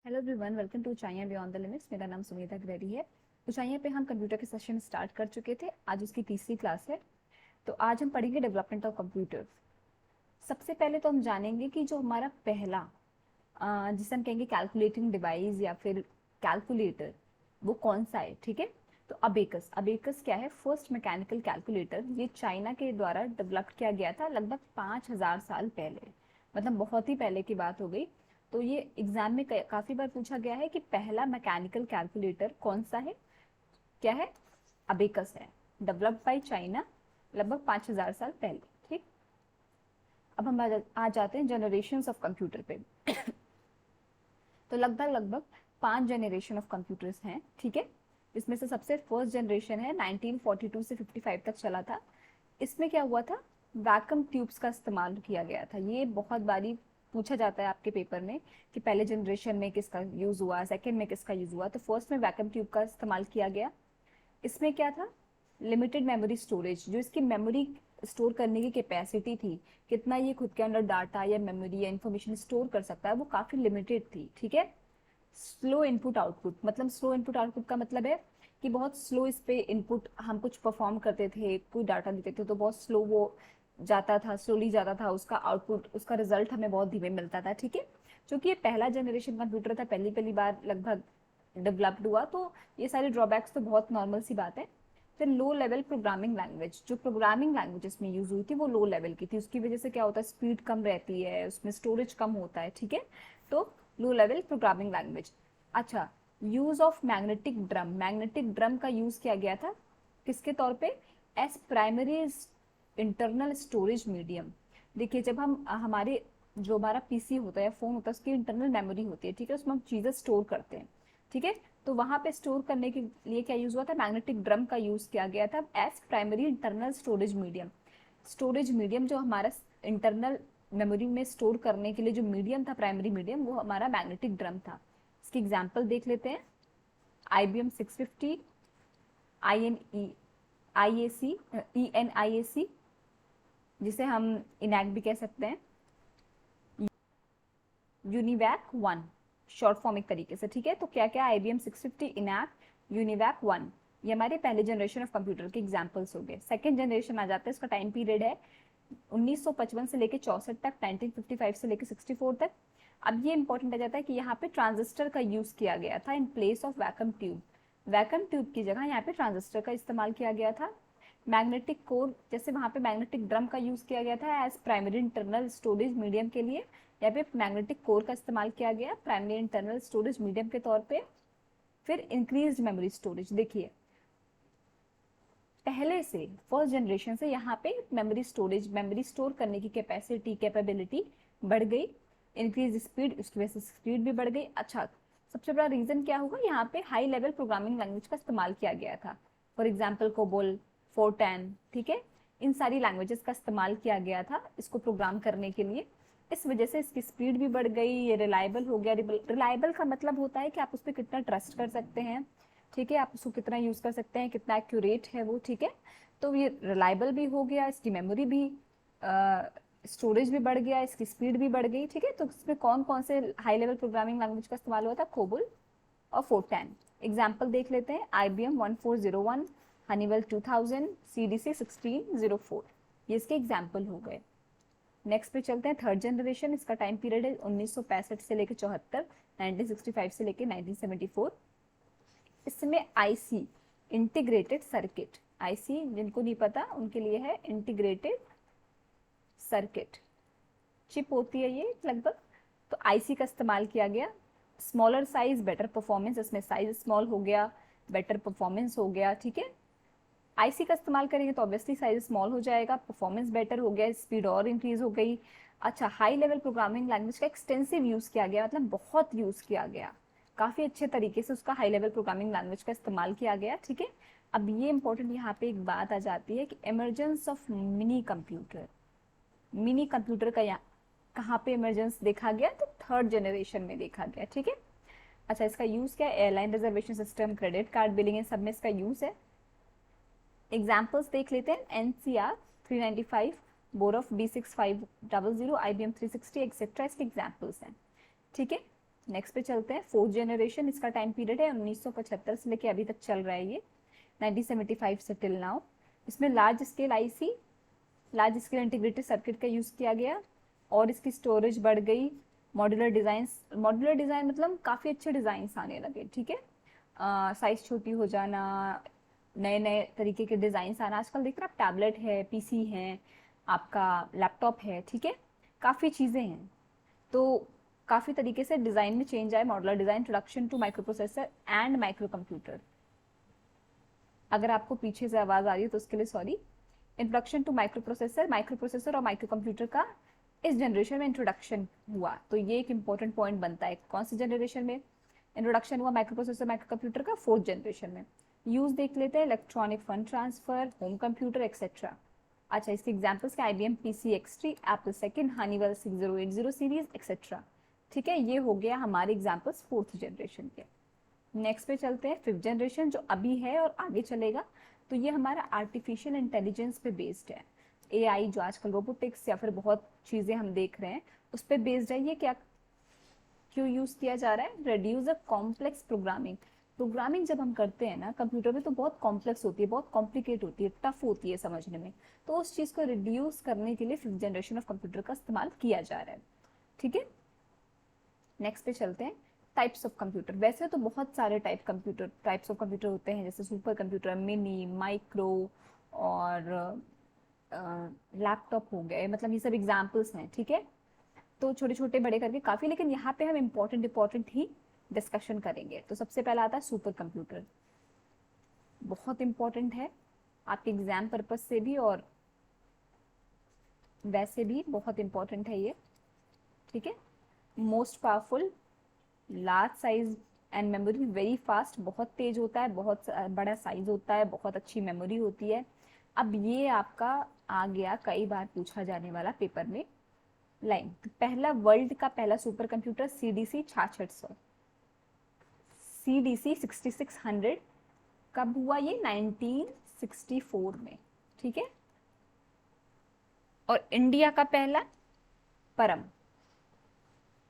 Hello everyone, welcome to ऊंचाइयां beyond the limits. मेरा नाम सुनीता ग्रेडी है। ऊंचाइयां पे हम कंप्यूटर के सेशन स्टार्ट कर चुके थे। आज उसकी तीसरी क्लास है। तो आज हम पढ़ेंगे डेवलपमेंट ऑफ कंप्यूटर। सबसे पहले तो हम जानेंगे कि जो हमारा पहला जिसे हम कहेंगे कैलकुलेटिंग डिवाइस या फिर कैलकुलेटर, वो कौन सा है। ठीक है, तो अबेकस। अबेकस क्या है? First mechanical calculator. ये चाइना के द्वारा डेवलप किया गया था लगभग 5000 साल पहले, मतलब बहुत ही पहले की बात हो गई। तो ये एग्जाम में काफी बार पूछा गया है कि पहला मैकेनिकल कैलकुलेटर कौन सा है। क्या है? अबेकस है, डेवलप्ड बाय चाइना लगभग 5000 साल पहले। ठीक, अब हम आ जाते हैं जनरेशन ऑफ कंप्यूटर पे। तो लगभग लगभग 5 जनरेशन ऑफ कंप्यूटर्स हैं। ठीक है, इसमें से सबसे फर्स्ट जनरेशन है 1942 से 55 तक चला था। इसमें क्या हुआ था? वैक्यूम ट्यूब्स का इस्तेमाल किया गया था। ये बहुत बारी पूछा जाता है आपके पेपर में कि पहले जनरेशन में किसका यूज हुआ, सेकंड में किसका यूज हुआ। तो फर्स्ट में वैक्यूम ट्यूब का इस्तेमाल किया गया। इसमें क्या था? Limited memory storage. जो इसकी मेमोरी स्टोर करने की कैपेसिटी थी, कितना ये खुद के अंदर डाटा या मेमोरी या इंफॉर्मेशन स्टोर कर सकता है, वो काफी लिमिटेड थी। ठीक है, स्लो इनपुट आउटपुट। मतलब स्लो इनपुट आउटपुट का मतलब है कि बहुत स्लो इस पे इनपुट हम कुछ परफॉर्म करते थे, कोई डाटा देते थे तो बहुत स्लो वो जाता था, स्लोली जाता था। उसका आउटपुट, उसका रिजल्ट हमें बहुत धीमे मिलता था। ठीक है, क्योंकि ये पहला जनरेशन कंप्यूटर था, पहली पहली बार लगभग डेवलप्ड हुआ, तो ये सारे ड्रॉबैक्स तो बहुत नॉर्मल सी बात है। फिर लो लेवल प्रोग्रामिंग लैंग्वेज। जो प्रोग्रामिंग लैंग्वेज इसमें यूज हुई थी वो लो लेवल की थी। उसकी वजह से क्या होता है? स्पीड कम रहती है, उसमें स्टोरेज कम होता है। ठीक है, तो लो लेवल प्रोग्रामिंग लैंग्वेज। अच्छा, use of magnetic drum. Magnetic drum का यूज किया गया था किसके तौर पे? As primary internal storage medium. देखिए, जब हम हमारे जो हमारा पीसी होता है, फोन होता है, उसकी इंटरनल मेमोरी होती है। ठीक है, उसमें हम चीजें स्टोर करते हैं। ठीक है, तो वहां पे स्टोर करने के लिए क्या यूज हुआ था? मैग्नेटिक ड्रम का यूज किया गया था as primary internal storage medium. Storage medium जो हमारा इंटरनल मेमोरी में स्टोर करने के लिए जो मीडियम था, प्राइमरी मीडियम, वो हमारा मैग्नेटिक ड्रम था। इसकी एग्जाम्पल देख लेते हैं। IBM 650, I N I A C, ENIAC, जिसे हम इनैक भी कह सकते हैं, यूनिवैक 1, शॉर्ट फॉर्म एक तरीके से। ठीक है, तो क्या क्या? IBM 650, इनैक, यूनिवैक 1, ये हमारे पहले जनरेशन ऑफ कंप्यूटर के एग्जाम्पल्स हो गए। सेकेंड जनरेशन आ जाता है, इसका टाइम पीरियड है 1955 से लेकर 64 तक, 1955 से लेकर 64 तक। अब ये इंपॉर्टेंट आ जाता है कि यहाँ पे ट्रांजिस्टर का यूज किया गया था in place of vacuum tube. Vacuum tube की जगह यहाँ पे ट्रांजिस्टर का इस्तेमाल किया गया था। मैग्नेटिक कोर, जैसे वहाँ पे मैग्नेटिक ड्रम का यूज किया गया था as primary internal storage medium के लिए, यहाँ पे मैग्नेटिक कोर का इस्तेमाल किया गया प्राइमरी इंटरनल स्टोरेज मीडियम के तौर पे। फिर इंक्रीज मेमोरी स्टोरेज। देखिए, पहले से फर्स्ट जनरेशन से यहाँ पे मेमोरी स्टोरेज, मेमोरी स्टोर करने की कैपेसिटी, कैपेबिलिटी बढ़ गई। इंक्रीज स्पीड, उसकी वजह से स्पीड भी बढ़ गई। अच्छा, सबसे बड़ा रीजन क्या होगा? यहाँ पे हाई लेवल प्रोग्रामिंग लैंग्वेज का इस्तेमाल किया गया था। For example COBOL, Fortran. ठीक है, इन सारी लैंग्वेजेस का इस्तेमाल किया गया था इसको प्रोग्राम करने के लिए। इस वजह से इसकी स्पीड भी बढ़ गई, ये रिलायबल हो गया। रिलायबल का मतलब होता है कि आप उस पर कितना ट्रस्ट कर सकते हैं। ठीक है, आप उसको कितना यूज कर सकते हैं, कितना एक्यूरेट है वो। ठीक है, तो ये रिलायबल भी हो गया, इसकी मेमोरी भी, स्टोरेज भी बढ़ गया, इसकी स्पीड भी बढ़ गई। ठीक है, तो इसमें कौन कौन से हाई लेवल प्रोग्रामिंग लैंग्वेज का इस्तेमाल हुआ था? कोबोल और फोर्टैन। एग्जाम्पल देख लेते हैं। IBM 1401, हनीवेल 2000, CDC 1604, ये इसके एग्जाम्पल हो गए। नेक्स्ट पे चलते हैं थर्ड जनरेशन। इसका टाइम पीरियड है 1965 से लेकर 74, 1965 से लेकर 1974। इसमें IC, इंटीग्रेटेड सर्किट। IC जिनको नहीं पता उनके लिए है इंटीग्रेटेड सर्किट। चिप होती है ये लगभग। तो IC का इस्तेमाल किया गया। Smaller size, better performance. इसमें साइज स्मॉल हो गया, बेटर परफॉर्मेंस हो गया। ठीक है, IC का इस्तेमाल करेंगे तो ऑब्वियसली साइज स्मॉल हो जाएगा, परफॉर्मेंस बेटर हो गया, स्पीड और इंक्रीज हो गई। अच्छा, हाई लेवल प्रोग्रामिंग लैंग्वेज का एक्सटेंसिव यूज किया गया, मतलब बहुत यूज किया गया, काफी अच्छे तरीके से उसका हाई लेवल प्रोग्रामिंग लैंग्वेज का इस्तेमाल किया गया। ठीक है, अब ये इंपॉर्टेंट यहाँ पे एक बात आ जाती है कि emergence of mini computer. Mini computer का यहाँ कहाँ पे इमरजेंस देखा गया? तो थर्ड जनरेशन में देखा गया। ठीक है, अच्छा, इसका यूज क्या है? Airline reservation system, credit card billing, इन सब में इसका यूज है। एग्जाम्पल्स देख लेते हैं। NCR 395, बोरफ B6500, IBM 360 एक्सेट्रा, इसके एग्जाम्पल्स हैं। ठीक है, नेक्स्ट पे चलते हैं, फोर्थ जनरेशन, इसका टाइम पीरियड है 1975 से लेके अभी तक चल रहा है ये, 1975 से टिल नाउ। इसमें large scale IC, large scale integrated circuit का यूज किया गया और इसकी स्टोरेज बढ़ गई। मॉड्यूलर डिजाइन, मॉड्यूलर डिजाइन मतलब काफी अच्छे डिजाइन आने लगे, ठीक है। साइज छोटी हो जाना, नए नए तरीके के डिजाइन आना, आजकल देख रहे हैं आप, टैबलेट है, पीसी है, आपका लैपटॉप है, ठीक है, काफी चीजें हैं। तो काफी तरीके से डिजाइन में चेंज आए, modular design, introduction to microprocessor and microcomputer. अगर आपको पीछे से आवाज आ रही है तो उसके लिए sorry. Introduction to microprocessor और माइक्रो कंप्यूटर का इस जनरेशन में इंट्रोडक्शन हुआ, तो ये एक इंपॉर्टेंट पॉइंट बनता है। कौन सी जनरेशन में इंट्रोडक्शन हुआ माइक्रो प्रोसेसर माइक्रो कंप्यूटर का? फोर्थ जनरेशन में। यूज देख लेते हैं, electronic fund transfer, home computer etcetera. अच्छा, इसके एग्जांपल्स क्या? IBM PC X3, Apple second, Honeywell 6080 series etcetera. ठीक है, ये हो गया हमारे एग्जांपल्स फोर्थ जनरेशन के। नेक्स्ट पे चलते हैं, फिफ्थ जनरेशन जो अभी है और आगे चलेगा। तो ये हमारा आर्टिफिशियल इंटेलिजेंस पे बेस्ड है। AI जो आजकल रोबोटिक्स या फिर बहुत चीजें हम देख रहे हैं उस पर बेस्ड है। ये क्या क्यों यूज किया जा रहा है? Reduce a complex programming. Programming जब हम करते हैं ना कंप्यूटर में तो बहुत कॉम्प्लेक्स होती है, बहुत कॉम्प्लिकेट होती है, टफ होती है समझने में। तो उस चीज को रिड्यूस करने के लिए फिफ्थ जनरेशन ऑफ कंप्यूटर का इस्तेमाल किया जा रहा है, ठीक है। नेक्स्ट पे चलते हैं, टाइप्स ऑफ कंप्यूटर। वैसे तो बहुत सारे टाइप्स ऑफ कंप्यूटर होते हैं, जैसे सुपर कंप्यूटर, मिनी, माइक्रो और लैपटॉप हो गए, मतलब ये सब एग्जाम्पल्स हैं, ठीक है। तो छोटे छोटे बड़े करके काफी, लेकिन यहाँ पे हम इम्पोर्टेंट ही डिस्कशन करेंगे। तो सबसे पहला आता है सुपर कंप्यूटर। बहुत इंपॉर्टेंट है आपके एग्जाम पर्पज से भी और वैसे भी बहुत इंपॉर्टेंट है ये, ठीक है। Most powerful, large size and memory, very fast, बहुत तेज होता है, बहुत बड़ा साइज होता है, बहुत अच्छी मेमोरी होती है। अब ये आपका आ गया कई बार पूछा जाने वाला पेपर में लाइन। तो पहला, वर्ल्ड का पहला सुपर कंप्यूटर CDC 6600, CDC 6600 कब हुआ? ये 1964 में, ठीक है। और इंडिया का पहला परम।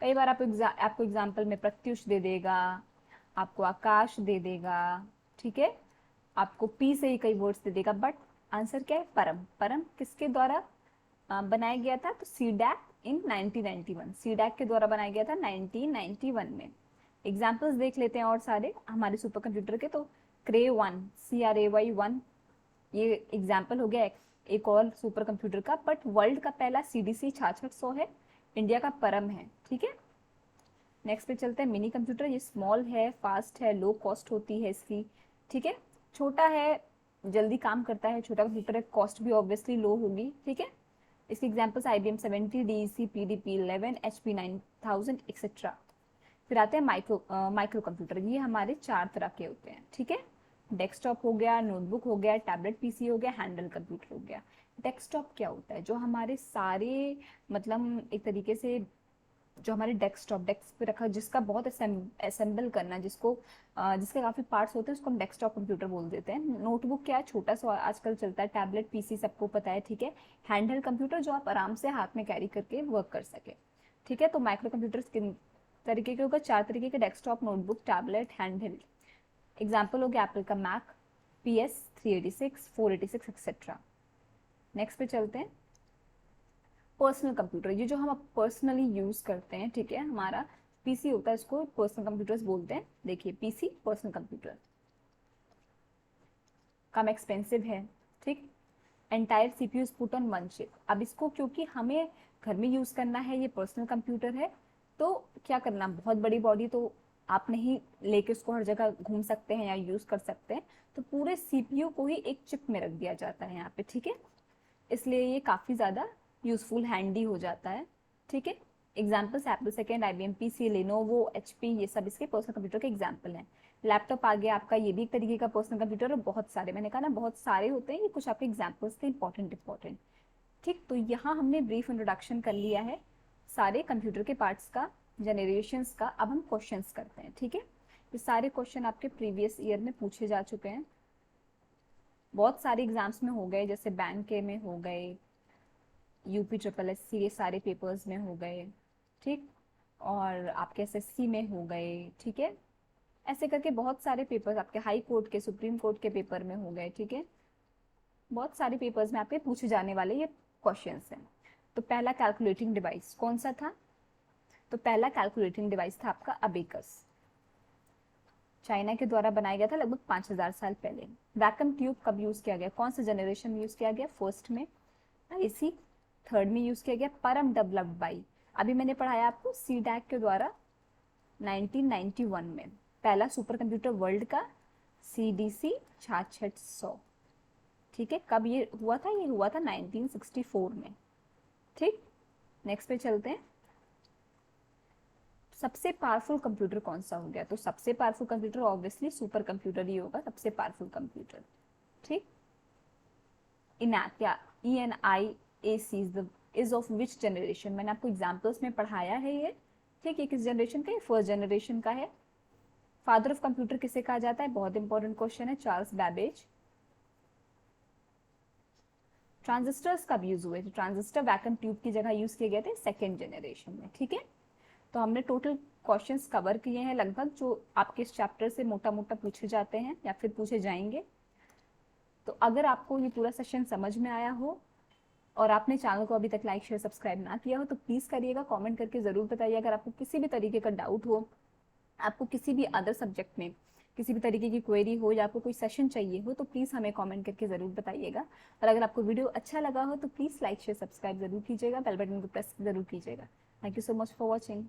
कई बार आपको एग्जाम्पल में प्रत्युष दे देगा, आपको आकाश दे देगा, ठीक है, आपको पी से ही कई वर्ड्स दे देगा, बट आंसर क्या है? परम। परम किसके द्वारा बनाया गया था? तो CDAC इन 1991, CDAC के द्वारा बनाया गया था 1991 में। एग्जाम्पल्स देख लेते हैं और सारे हमारे सुपर कंप्यूटर के। तो CRAY-1, CRAY-1 ये एग्जाम्पल हो गया एक और सुपर कंप्यूटर का, बट वर्ल्ड का पहला CDC 6600 है, इंडिया का परम है, ठीक है। नेक्स्ट पे चलते हैं, मिनी कंप्यूटर। ये स्मॉल है, फास्ट है, लो कॉस्ट होती है इसकी, ठीक है। छोटा है, जल्दी काम करता है, छोटा कंप्यूटर है, कॉस्ट भी ऑब्वियसली लो होगी, ठीक है। इसके examples IBM 70, DEC, PDP 11, HP 9000 etcetera. फिर आते हैं माइक्रो कंप्यूटर। ये हमारे 4 तरह के होते हैं, ठीक है। डेस्कटॉप हो गया, नोटबुक हो गया, टैबलेट PC हो गया, हैंडल कंप्यूटर हो गया। डेस्कटॉप क्या होता है? जो हमारे सारे मतलब एक तरीके से जो हमारे डेस्क पे रखा, जिसका बहुत असेंबल करना, जिसके काफी पार्ट्स होते हैं, उसको हम डेस्कटॉप कंप्यूटर बोल देते हैं। नोटबुक क्या है? छोटा सा आजकल चलता है। टैबलेट PC सबको पता है, ठीक है। हैंडल कंप्यूटर जो आप आराम से हाथ में कैरी करके वर्क कर सके, ठीक है। तो माइक्रो कंप्यूटर किन तरीके के होगा? 4 तरीके के, desktop, notebook, tablet, handheld. Example हो गया एप्पल का मैक, PS 386, 486 एक्सेट्रा। नेक्स्ट पे चलते हैं, पर्सनल कंप्यूटर। ये जो हम पर्सनली यूज करते हैं, ठीक है, हमारा PC होता है, इसको पर्सनल कंप्यूटर्स बोलते हैं। देखिए PC पर्सनल कंप्यूटर कम एक्सपेंसिव है, ठीक। Entire CPU is put on one chip. अब इसको क्योंकि हमें घर में यूज करना है, ये पर्सनल कंप्यूटर है, तो क्या करना, बहुत बड़ी बॉडी तो आप नहीं लेके उसको हर जगह घूम सकते हैं या यूज कर सकते हैं, तो पूरे CPU को ही एक चिप में रख दिया जाता है यहाँ पे, ठीक है। इसलिए ये काफी ज्यादा यूजफुल, हैंडी हो जाता है, ठीक है। Examples Apple second, IBM PC, Lenovo, HP, ये सब इसके पर्सनल कंप्यूटर के एग्जाम्पल हैं। लैपटॉप आ गया आपका, ये भी एक तरीके का पर्सनल कंप्यूटर, और बहुत सारे, मैंने कहा ना बहुत सारे होते हैं, ये कुछ आपके एग्जाम्पल्स थे इंपॉर्टेंट, ठीक। तो यहाँ हमने ब्रीफ इंट्रोडक्शन कर लिया है सारे कंप्यूटर के पार्ट्स का, जनरेशंस का। अब हम क्वेश्चंस करते हैं, ठीक है। ये सारे क्वेश्चन आपके प्रीवियस ईयर में पूछे जा चुके हैं, बहुत सारे एग्जाम्स में हो गए, जैसे बैंक के में हो गए, UP SSSC, ये सारे पेपर्स में हो गए, ठीक। और आपके एसएससी में हो गए, ठीक है। ऐसे करके बहुत सारे पेपर्स आपके हाई कोर्ट के, सुप्रीम कोर्ट के पेपर में हो गए, ठीक है। बहुत सारे पेपर्स में आपके पूछे जाने वाले ये क्वेश्चंस हैं। तो पहला कैलकुलेटिंग डिवाइस कौन सा था? तो पहला कैलकुलेटिंग डिवाइस था आपका अबेकस। चाइना के द्वारा बनाया गया था लगभग 5000 साल पहले। वैक्यूम ट्यूब कब यूज किया गया? कौन सा जनरेशन में यूज किया गया? फर्स्ट में। आईसी थर्ड में यूज किया गया। परम डेवलप्ड बाई, अभी मैंने पढ़ाया आपको, सीडैक के द्वारा 1991 में। पहला सुपर कंप्यूटर वर्ल्ड का CDC 6600, ठीक है। कब ये हुआ था? ये हुआ था 1964 में, ठीक। नेक्स्ट पे चलते हैं। सबसे पावरफुल कंप्यूटर कौन सा हो गया? तो सबसे powerful computer obviously super computer ही होगा, सबसे पावरफुल कंप्यूटर, ठीक। इनैक या ENIAC is of which generation? मैंने आपको एग्जाम्पल्स में पढ़ाया है ये, ठीक। ये किस जनरेशन का है? फर्स्ट जनरेशन का है। फादर ऑफ कंप्यूटर किसे कहा जाता है? बहुत इंपॉर्टेंट क्वेश्चन है, चार्ल्स बैबेज। ट्रांजिस्टर्स कब यूज हुए थे? ट्रांजिस्टर वैक्यूम ट्यूब की जगह यूज किए गए थे सेकेंड जनरेशन में, ठीक है। तो हमने टोटल क्वेश्चंस कवर किए हैं लगभग, जो आपके इस चैप्टर से मोटा मोटा पूछे जाते हैं या फिर पूछे जाएंगे। तो अगर आपको ये पूरा सेशन समझ में आया हो और आपने चैनल को अभी तक लाइक शेयर सब्सक्राइब ना किया हो तो प्लीज़ करिएगा, कमेंट करके ज़रूर बताइए। अगर आपको किसी भी तरीके का डाउट हो, आपको किसी भी अदर सब्जेक्ट में किसी भी तरीके की क्वेरी हो या आपको कोई सेशन चाहिए हो तो प्लीज़ हमें कमेंट करके ज़रूर बताइएगा। और अगर आपको वीडियो अच्छा लगा हो तो प्लीज़ लाइक शेयर सब्सक्राइब ज़रूर कीजिएगा, बेल बटन को प्रेस ज़रूर कीजिएगा। Thank you so much for watching.